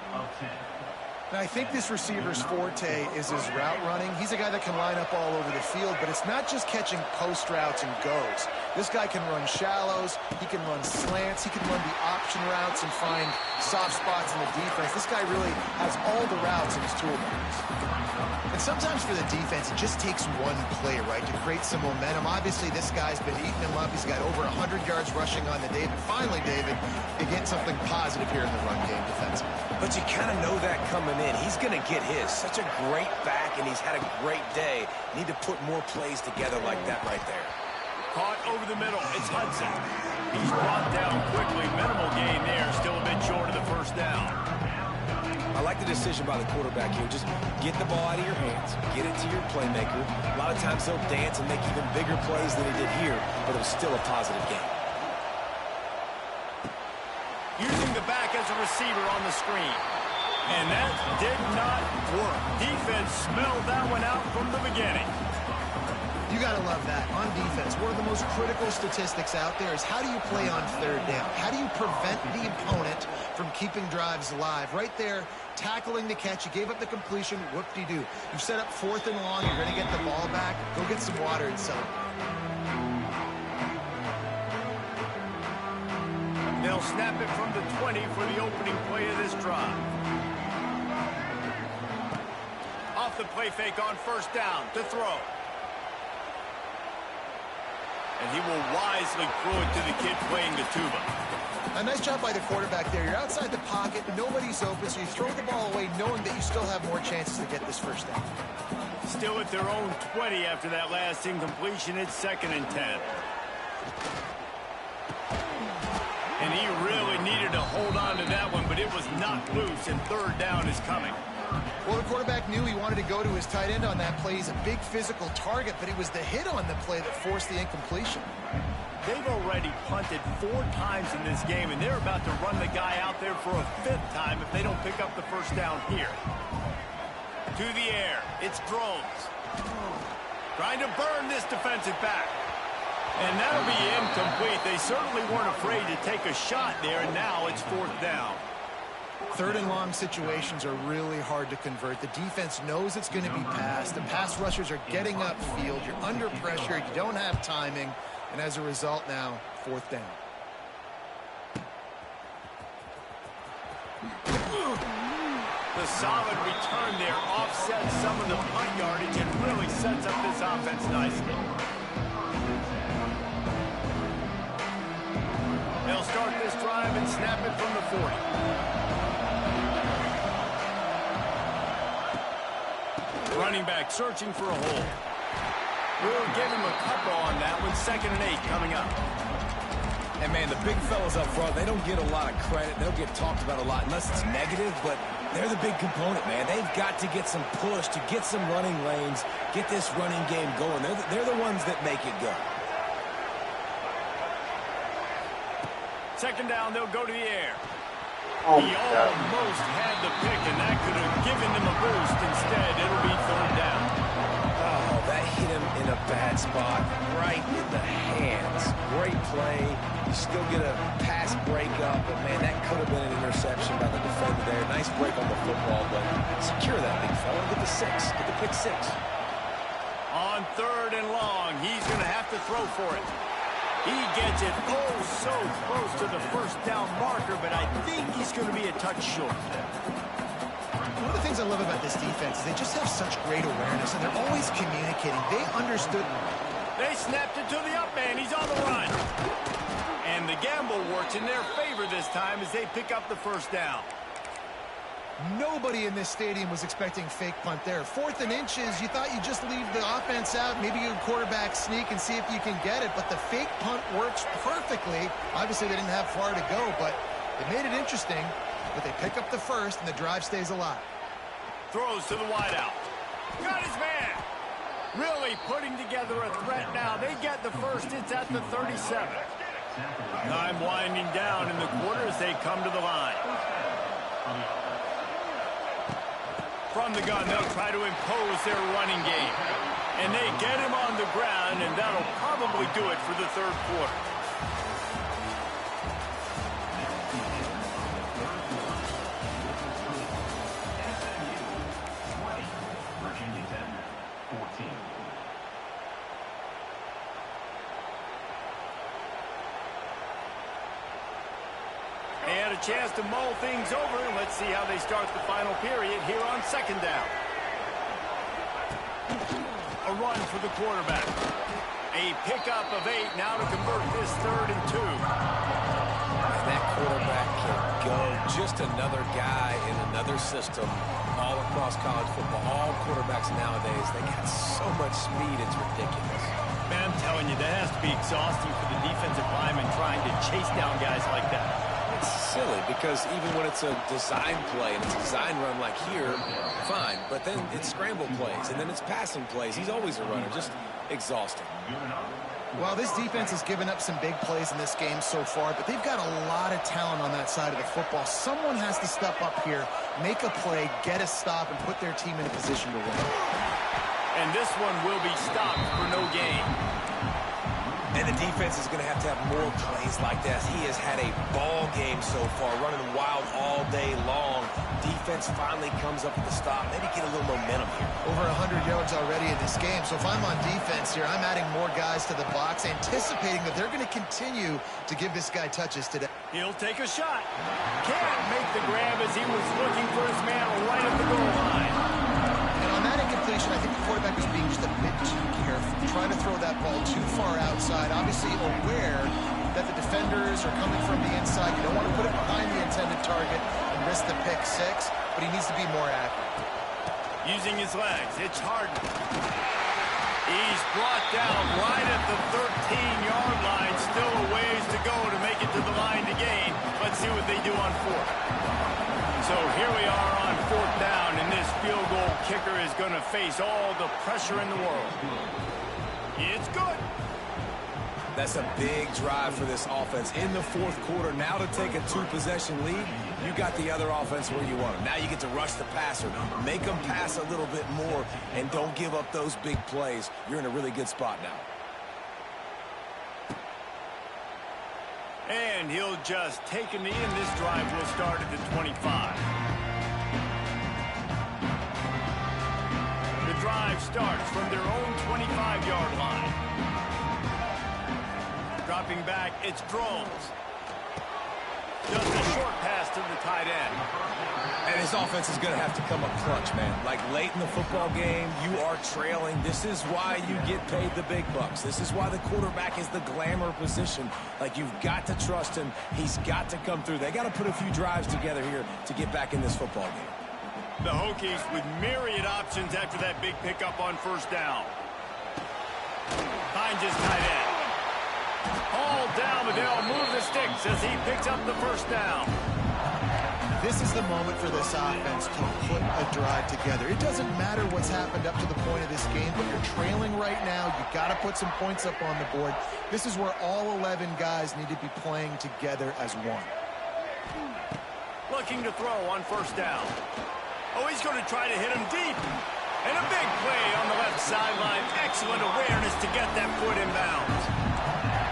Now, I think this receiver's forte is his route running. He's a guy that can line up all over the field, but it's not just catching post routes and goes. This guy can run shallows, he can run slants, he can run the option routes and find soft spots in the defense. This guy really has all the routes in his toolbox. And sometimes for the defense, it just takes one play, right, to create some momentum. Obviously, this guy's been eating him up. He's got over 100 yards rushing on the day. But finally, David, you get something positive here in the run game defensively. But you kind of know that coming in. He's going to get his. Such a great back, and he's had a great day. Need to put more plays together like that right there. Caught over the middle. It's Hudson. He's brought down quickly. Minimal gain there. Still a bit short of the 1st down. I like the decision by the quarterback here. Just get the ball out of your hands. Get it to your playmaker. A lot of times he'll dance and make even bigger plays than he did here, but it was still a positive game. Using the back as a receiver on the screen. And that did not work. Defense smelled that one out from the beginning. You got to love that. On defense, one of the most critical statistics out there is how do you play on 3rd down? How do you prevent the opponent from keeping drives alive? Right there, tackling the catch. You gave up the completion. Whoop-de-doo. You've set up 4th and long. You're going to get the ball back. Go get some water and celebrate. They'll snap it from the 20 for the opening play of this drive. Off the play fake on 1st down to throw. And he will wisely throw it to the kid playing the tuba. A nice job by the quarterback there. You're outside the pocket, nobody's open, so you throw the ball away knowing that you still have more chances to get this 1st down. Still at their own 20 after that last incompletion. It's 2nd and 10. And he really needed to hold on to that one, but it was knocked loose, and 3rd down is coming. Well, the quarterback knew he wanted to go to his tight end on that play. He's a big physical target, but it was the hit on the play that forced the incompletion. They've already punted 4 times in this game, and they're about to run the guy out there for a 5th time if they don't pick up the 1st down here. To the air, it's Drones. Trying to burn this defensive back. And that'll be incomplete. They certainly weren't afraid to take a shot there, and now it's 4th down. 3rd and long situations are really hard to convert. The defense knows it's going to be passed. The pass rushers are getting upfield. You're under pressure. You don't have timing. And as a result now, 4th down. The solid return there offsets some of the punt yardage and really sets up this offense nicely. They'll start this drive and snap it from the 40. Running back searching for a hole. We'll give him a couple on that one. 2nd and 8 coming up. And, man, the big fellas up front, they don't get a lot of credit. They'll get talked about a lot unless it's negative, but they're the big component, man. They've got to get some push, to get some running lanes, get this running game going. They're the ones that make it go. 2nd down, they'll go to the air. Oh, He almost had the pick, and that could have given them a boost. Instead, it'll be 3rd down. Oh, that hit him in a bad spot, right in the hands. Great play. You still get a pass breakup, but, man, that could have been an interception by the defender there. Nice break on the football, but secure that big fella. Get the 6. Get the pick 6. On 3rd and long, he's going to have to throw for it. He gets it so close to the 1st down marker, but I think he's going to be a touch short. One of the things I love about this defense is they just have such great awareness, and they're always communicating. They understood. They snapped it to the up man. He's on the run. And the gamble works in their favor this time as they pick up the 1st down. Nobody in this stadium was expecting fake punt there. 4th and inches, you thought you'd just leave the offense out, maybe you quarterback sneak and see if you can get it, but the fake punt works perfectly. Obviously, they didn't have far to go, but they made it interesting. But they pick up the 1st, and the drive stays alive. Throws to the wideout. Got his man. Really putting together a threat now. They get the 1st. It's at the 37. Time winding down in the quarter as they come to the line. From the gun, they'll try to impose their running game. And they get him on the ground, and that'll probably do it for the 3rd quarter. They had a chance to mull things over. Let's see how they start the final period here on 2nd down. A run for the quarterback. A pickup of 8 now to convert this 3rd and 2. And that quarterback can go. Just another guy in another system all across college football. All quarterbacks nowadays, they got so much speed, it's ridiculous. Man, I'm telling you, that has to be exhausting for the defensive lineman trying to chase down guys like that. It's silly because even when it's a design play and it's a design run like here, fine. But then it's scramble plays and then it's passing plays. He's always a runner. Just exhausting. Well, this defense has given up some big plays in this game so far, but they've got a lot of talent on that side of the football. Someone has to step up here, make a play, get a stop, and put their team in a position to win. And this one will be stopped for no gain. And the defense is going to have more plays like that. He has had a ball game so far, running wild all day long. Defense finally comes up with a stop. Maybe get a little momentum here. Over 100 yards already in this game. So if I'm on defense here, I'm adding more guys to the box, anticipating that they're going to continue to give this guy touches today. He'll take a shot. Can't make the grab as he was looking for his man right at the goal line. And on that incompletion, I think the quarterback was being just a bit too careful, trying to throw that ball too far outside, obviously aware that the defenders are coming from the inside. You don't want to put it behind the intended target and risk the pick 6, but he needs to be more accurate. Using his legs, it's Harden. He's brought down right at the 13-yard line. Still a ways to go to make it to the line to gain. Let's see what they do on 4th. So here we are on 4th down, and this field goal kicker is going to face all the pressure in the world. It's good. That's a big drive for this offense in the 4th quarter. Now to take a 2-possession lead, you got the other offense where you want them. Now you get to rush the passer, make them pass a little bit more, and don't give up those big plays. You're in a really good spot now. And he'll just take a knee, and this drive will start at the 25. The drive starts from their own 25-yard line. Dropping back, it's Drones. Just a short pass to the tight end. And his offense is going to have to come up clutch, man. Like late in the football game, you are trailing. This is why you get paid the big bucks. This is why the quarterback is the glamour position. Like, you've got to trust him. He's got to come through. They got to put a few drives together here to get back in this football game. The Hokies with myriad options after that big pickup on first down. Finds his tight end. All down, but they'll move the sticks as he picks up the first down. This is the moment for this offense to put a drive together. It doesn't matter what's happened up to the point of this game, but you're trailing right now. You've got to put some points up on the board. This is where all 11 guys need to be playing together as one. Looking to throw on first down. Oh, he's going to try to hit him deep. And a big play on the left sideline. Excellent awareness to get that foot in bounds.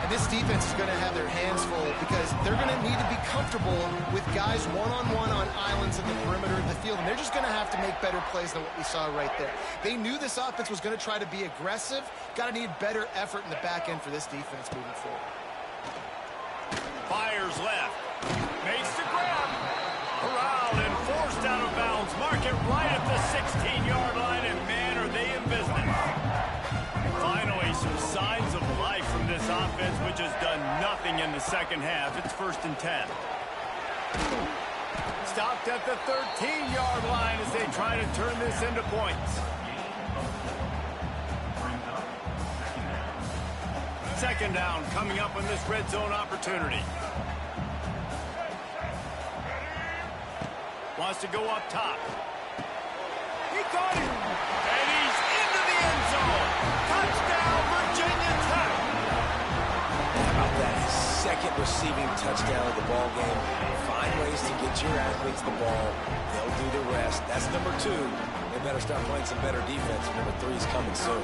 And this defense is going to have their hands full because they're going to need to be comfortable with guys one-on-one on islands in the perimeter of the field. And they're just going to have to make better plays than what we saw right there. They knew this offense was going to try to be aggressive. Got to need better effort in the back end for this defense moving forward. Fires left. Makes the grab. Corralled and forced out of bounds. Mark it right at the 16-yard line, and man, are they in business. Finally, some signs of life from this offense, which has done nothing in the second half. It's 1st and 10. Stopped at the 13-yard line as they try to turn this into points. Second down coming up on this red zone opportunity. Wants to go up top. He caught it. And he's into the end zone. Touchdown, Virginia Tech. How about that? His second receiving touchdown of the ball game. Find ways to get your athletes the ball. They'll do the rest. That's number 2. They better start playing some better defense. Number 3 is coming soon.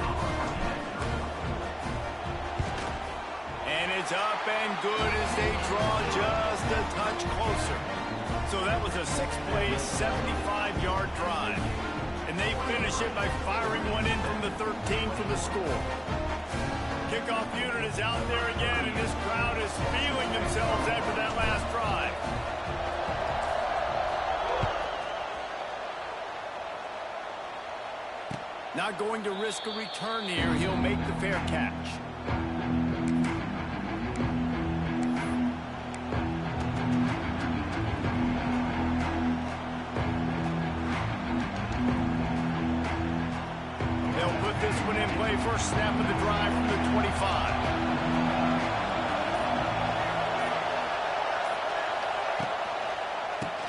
And it's up and good as they draw just a touch closer. So that was a 6-play, 75-yard drive. And they finish it by firing one in from the 13 for the score. Kickoff unit is out there again, and this crowd is feeling themselves after that last drive. Not going to risk a return here. He'll make the fair catch. This one in play, first snap of the drive from the 25.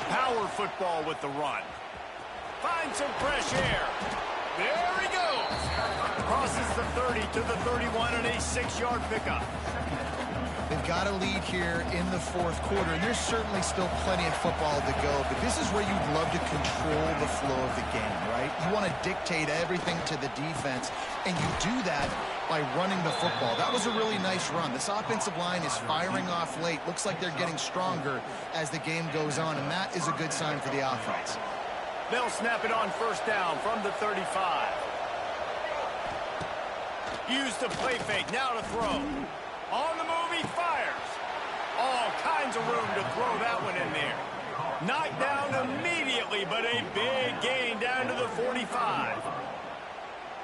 Power football with the run. Finds some fresh air. There he goes. Crosses the 30 to the 31 and a 6-yard pickup. They've got a lead here in the 4th quarter, and there's certainly still plenty of football to go, but this is where you'd love to control the flow of the game, right? You want to dictate everything to the defense, and you do that by running the football. That was a really nice run. This offensive line is firing off late. Looks like they're getting stronger as the game goes on, and that is a good sign for the offense. They'll snap it on first down from the 35. Use the play fake, now to throw. On the move, he fires. All kinds of room to throw that one in there. Knocked down immediately, but a big gain down to the 45.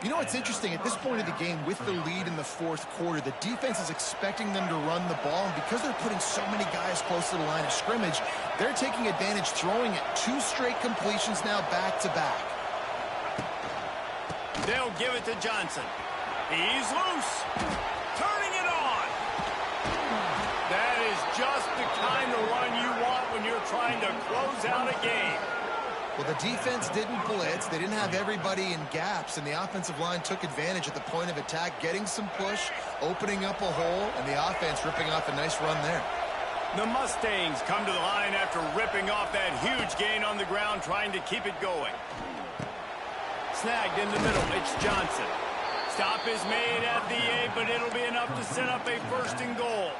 You know what's interesting? At this point of the game, with the lead in the 4th quarter, the defense is expecting them to run the ball, and because they're putting so many guys close to the line of scrimmage, they're taking advantage, throwing it 2 straight completions now back-to-back. They'll give it to Johnson. He's loose. Turning it on. That is just the kind of run you want when you're trying to close out a game. Well, the defense didn't blitz. They didn't have everybody in gaps, and the offensive line took advantage at the point of attack, getting some push, opening up a hole, and the offense ripping off a nice run there. The Mustangs come to the line after ripping off that huge gain on the ground, trying to keep it going. Snagged in the middle, it's Johnson. Stop is made at the 8, but it'll be enough to set up a 1st and goal.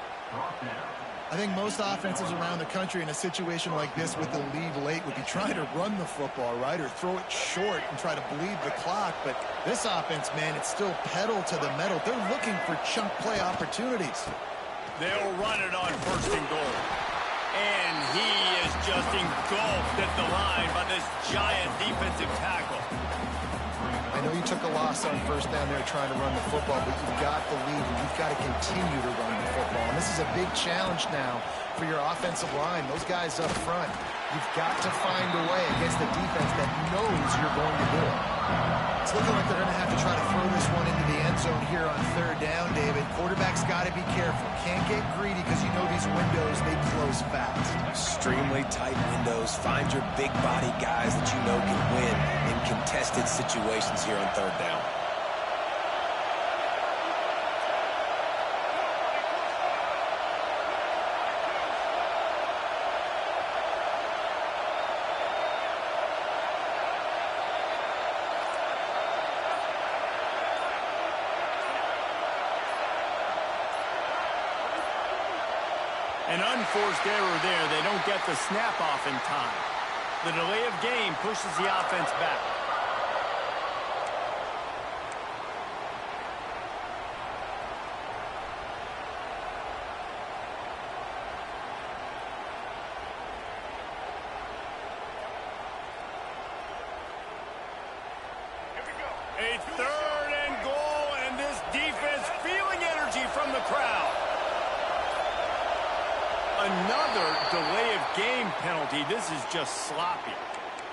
I think most offenses around the country in a situation like this with the lead late would be trying to run the football, right, or throw it short and try to bleed the clock. But this offense, man, it's still pedal to the metal. They're looking for chunk play opportunities. They'll run it on 1st and goal. And he is just engulfed at the line by this giant defensive tackle. I know you took a loss on first down there trying to run the football, but you've got the lead, and you've got to continue to run the football. And this is a big challenge now for your offensive line. Those guys up front, you've got to find a way against the defense that knows you're going to do it. It's looking like they're going to have to try to throw this one into the end zone here on third down, David. Quarterback's got to be careful. Can't get greedy because you know these windows, they close fast. Extremely tight windows. Find your big body guys that you know can win in contested situations here on third down. An unforced error there. They don't get the snap off in time. The delay of game pushes the offense back. A third and goal, and this defense feeling energy from the crowd. Another delay of game penalty. This is just sloppy.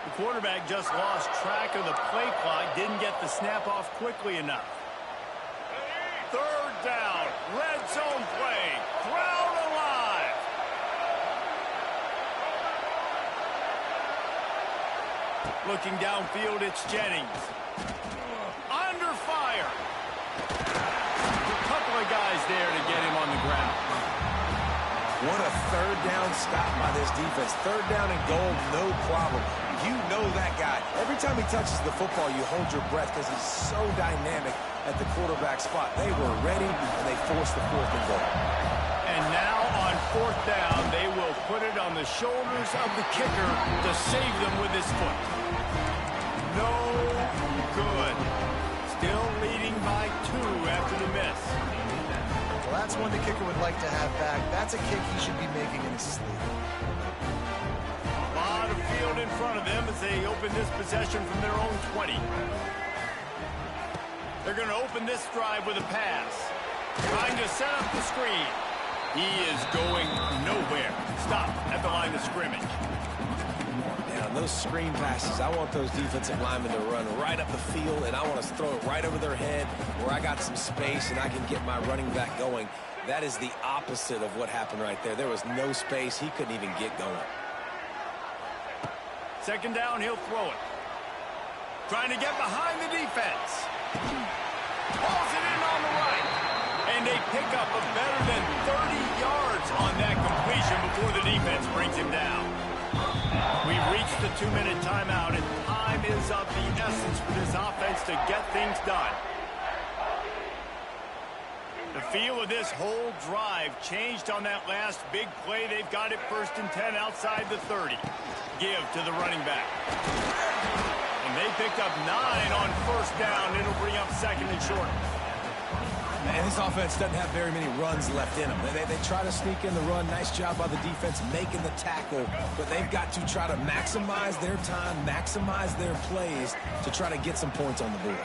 The quarterback just lost track of the play clock, didn't get the snap off quickly enough. Third down, red zone play, crowd alive. Looking downfield, it's Jennings. Under fire. A couple of guys there to get him on the ground. What a third down stop by this defense. Third down and goal, no problem. You know that guy. Every time he touches the football, you hold your breath because he's so dynamic at the quarterback spot. They were ready, and they forced the fourth and goal. And now on fourth down, they will put it on the shoulders of the kicker to save them with his foot. No good. Still leading by 2 after the miss. Well, that's one the kicker would like to have back. That's a kick he should be making in his sleep. A lot of field in front of them as they open this possession from their own 20. They're going to open this drive with a pass. Trying to set up the screen. He is going nowhere. Stop at the line of scrimmage. Now, those screen passes, I want those defensive linemen to run right up the field, and I want to throw it right over their head where I got some space and I can get my running back going. That is the opposite of what happened right there. There was no space. He couldn't even get going. Second down, he'll throw it. Trying to get behind the defense. Pulls it in on the right. And they pick up a better than 30 yards on that completion before the defense brings him down. We've reached the 2-minute timeout, and time is of the essence for this offense to get things done. The feel of this whole drive changed on that last big play. They've got it 1st and 10 outside the 30. Give to the running back. And they picked up 9 on first down. It'll bring up 2nd and short. And this offense doesn't have very many runs left in them. They try to sneak in the run. Nice job by the defense making the tackle. But they've got to try to maximize their time, maximize their plays to try to get some points on the board.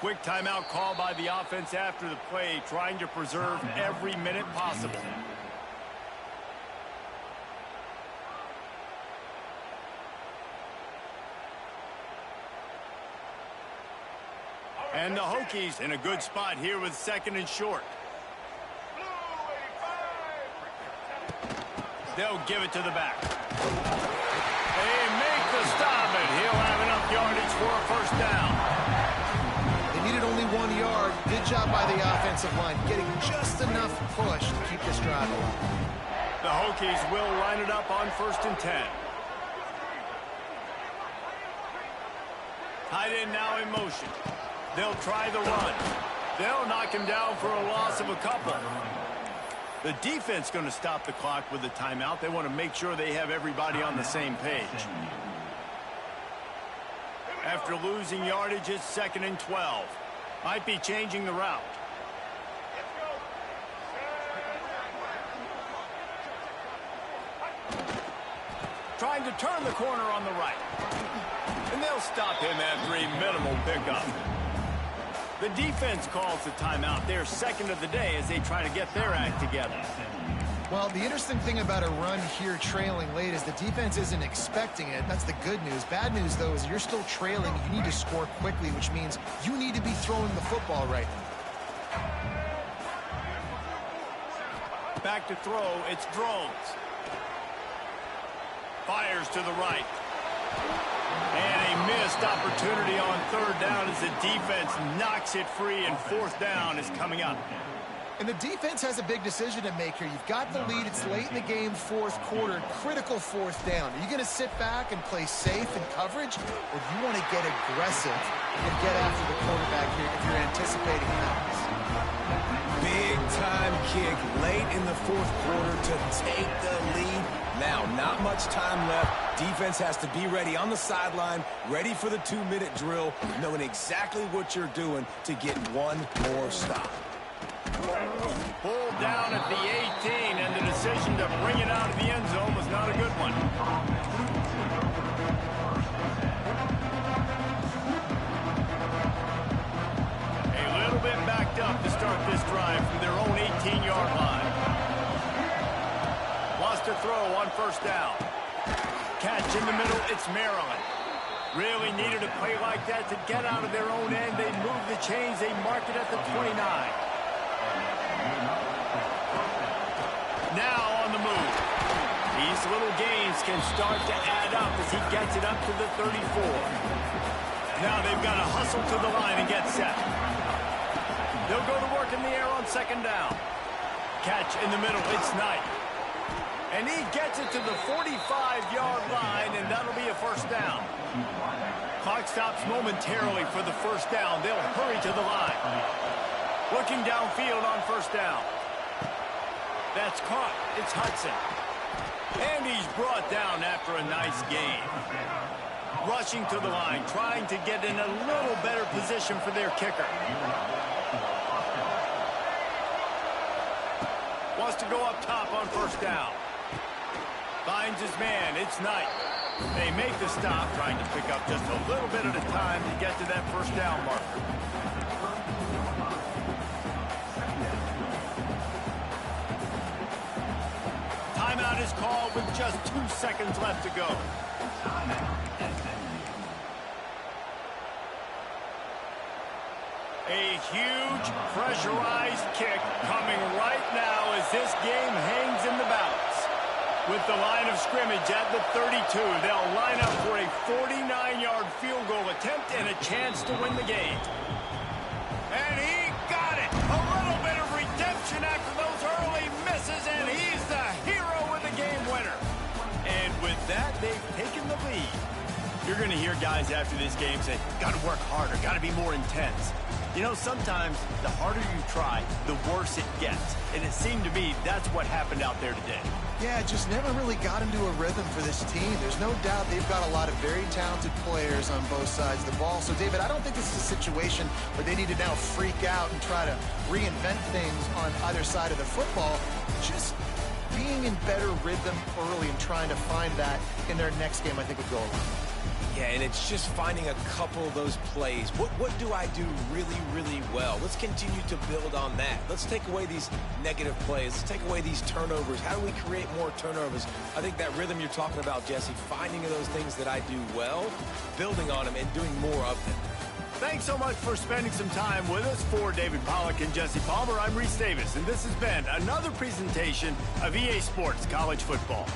Quick timeout call by the offense after the play, trying to preserve every minute possible. And the Hokies in a good spot here with 2nd and short. They'll give it to the back. They make the stop, and he'll have enough yardage for a first down. Needed only 1 yard. Good job by the offensive line, getting just enough push to keep this drive alive. The Hokies will line it up on 1st and 10. Tight end now in motion. They'll try the run. They'll knock him down for a loss of a couple. The defense going to stop the clock with a timeout. They want to make sure they have everybody on the same page. After losing yardage, it's 2nd and 12. Might be changing the route. Trying to turn the corner on the right. And they'll stop him after a minimal pickup. The defense calls the timeout. They're second of the day as they try to get their act together. Well, the interesting thing about a run here trailing late is the defense isn't expecting it. That's the good news. Bad news, though, is you're still trailing. You need to score quickly, which means you need to be throwing the football right now. Back to throw, it's Drones. Fires to the right. And a missed opportunity on third down as the defense knocks it free, and fourth down is coming up. And the defense has a big decision to make here. You've got the lead. It's late in the game, fourth quarter, critical fourth down. Are you going to sit back and play safe in coverage, or do you want to get aggressive and get after the quarterback here if you're anticipating passes? Big-time kick late in the fourth quarter to take the lead. Now, not much time left. Defense has to be ready on the sideline, ready for the 2-minute drill, knowing exactly what you're doing to get one more stop. Pulled down at the 18, and the decision to bring it out of the end zone was not a good one. A little bit backed up to start this drive from their own 18-yard line. Lost to throw on first down. Catch in the middle, it's Maryland. Really needed a play like that to get out of their own end. They moved the chains, they marked it at the 29. Now on the move. These little gains can start to add up as he gets it up to the 34. Now they've got to hustle to the line and get set. They'll go to work in the air on second down. Catch in the middle, it's Knight. And he gets it to the 45-yard line, and that'll be a first down. Clock stops momentarily for the first down. They'll hurry to the line. Looking downfield on first down. That's caught. It's Hudson. And he's brought down after a nice gain. Rushing to the line, trying to get in a little better position for their kicker. Wants to go up top on first down. Finds his man. It's Knight. They make the stop, trying to pick up just a little bit at a time to get to that first down marker. Timeout is called with just 2 seconds left to go. A huge pressurized kick coming right now as this game hangs in the balance. With the line of scrimmage at the 32, they'll line up for a 49-yard field goal attempt and a chance to win the game. And he got it! A little bit of redemption after those early misses, and he's the hero with the game winner. And with that, they've taken the lead. You're going to hear guys after this game say, got to work harder, got to be more intense. You know, sometimes the harder you try, the worse it gets. And it seemed to me that's what happened out there today. Yeah, it just never really got into a rhythm for this team. There's no doubt they've got a lot of very talented players on both sides of the ball. So, David, I don't think this is a situation where they need to now freak out and try to reinvent things on either side of the football. Just being in better rhythm early and trying to find that in their next game, I think, would go a long way. Yeah, and it's just finding a couple of those plays. What do I do really, really well? Let's continue to build on that. Let's take away these negative plays. Let's take away these turnovers. How do we create more turnovers? I think that rhythm you're talking about, Jesse, finding those things that I do well, building on them, and doing more of them. Thanks so much for spending some time with us. For David Pollack and Jesse Palmer, I'm Reese Davis, and this has been another presentation of EA Sports College Football.